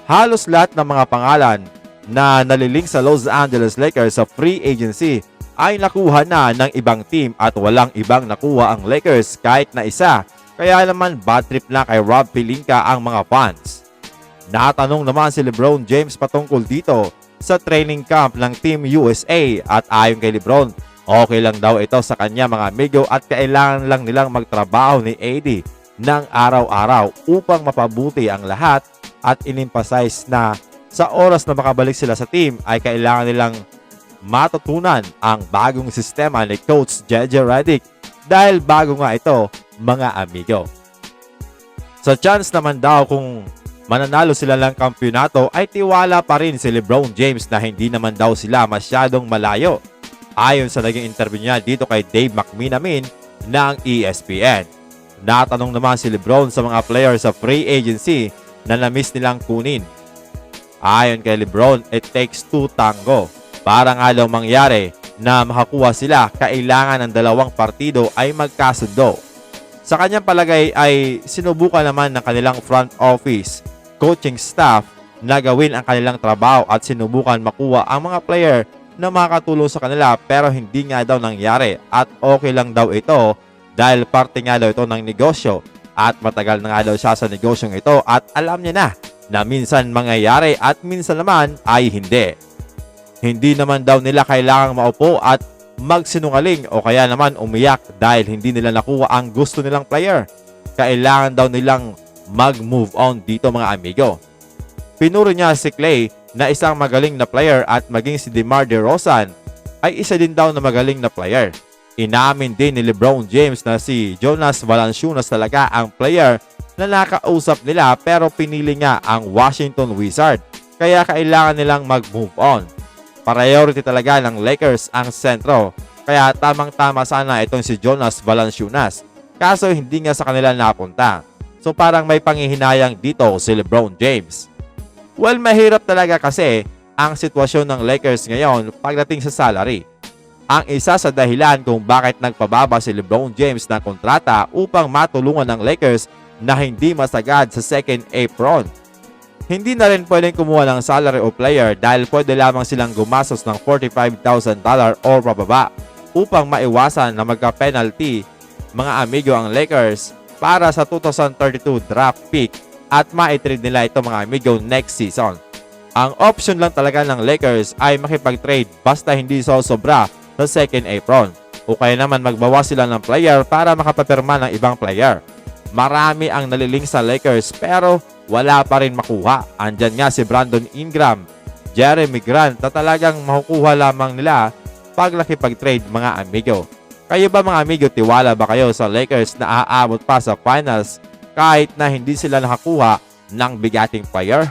Halos lahat ng mga pangalan na nalilink sa Los Angeles Lakers sa free agency ay nakuha na ng ibang team at walang ibang nakuha ang Lakers kahit na isa. Kaya naman bad trip na kay Rob Pelinka ang mga fans. Natanong naman si LeBron James patungkol dito sa training camp ng Team USA at ayon kay LeBron, okay lang daw ito sa kanya mga amigo at kailangan lang nilang magtrabaho ni AD ng araw-araw upang mapabuti ang lahat at in-emphasize na sa oras na makabalik sila sa team ay kailangan nilang matutunan ang bagong sistema ni Coach JJ Redick dahil bago nga ito mga amigo. Sa chance naman daw kung mananalo sila ng kampyonato ay tiwala pa rin si LeBron James na hindi naman daw sila masyadong malayo. Ayon sa naging interview niya dito kay Dave McMenamin ng ESPN. Natanong naman si LeBron sa mga players sa free agency na na-miss nilang kunin. Ayon kay LeBron, it takes two tango. Para nga daw mangyari na makakuha sila, kailangan ng dalawang partido ay magkasundo. Sa kanyang palagay ay sinubukan naman ng kanilang front office, coaching staff na gawin ang kanilang trabaho at sinubukan makuha ang mga player na makakatulong sa kanila pero hindi nga daw nangyari at okay lang daw ito dahil parte nga daw ito ng negosyo at matagal na nga daw siya sa negosyong ito at alam niya na minsan mangyayari at minsan naman ay hindi. Hindi naman daw nila kailangang maupo at magsinungaling o kaya naman umiyak dahil hindi nila nakuha ang gusto nilang player. Kailangan daw nilang mag-move on dito mga amigo. Pinuro niya si Klay na isang magaling na player at maging si DeMar DeRozan ay isa din daw na magaling na player. Inamin din ni LeBron James na si Jonas Valanciunas talaga ang player na nakausap nila pero pinili nga ang Washington Wizards kaya kailangan nilang mag-move on. Priority talaga ng Lakers ang sentro kaya tamang-tama sana itong si Jonas Valanciunas kaso hindi nga sa kanila napunta. So parang may panghihinayang dito si LeBron James. Well, mahirap talaga kasi ang sitwasyon ng Lakers ngayon pagdating sa salary. Ang isa sa dahilan kung bakit nagpababa si LeBron James ng kontrata upang matulungan ng Lakers na hindi masagad sa second apron. Hindi na rin pwedeng kumuha ng salary o player dahil pwede lamang silang gumastos ng $45,000 o pababa upang maiwasan na magka-penalty mga amigo ang Lakers para sa 2032 draft pick at maitrade nila ito mga amigo next season. Ang option lang talaga ng Lakers ay makipag-trade basta hindi sobra sa second apron o kaya naman magbawas sila ng player para makapapirma ng ibang player. Marami ang naliling sa Lakers pero wala pa rin makuha. Andyan nga si Brandon Ingram, Jeremy Grant na talagang makukuha lamang nila pag nakipag-trade mga amigo. Kayo ba mga amigo, tiwala ba kayo sa Lakers na aabot pa sa finals kahit na hindi sila nakakuha ng bigating player?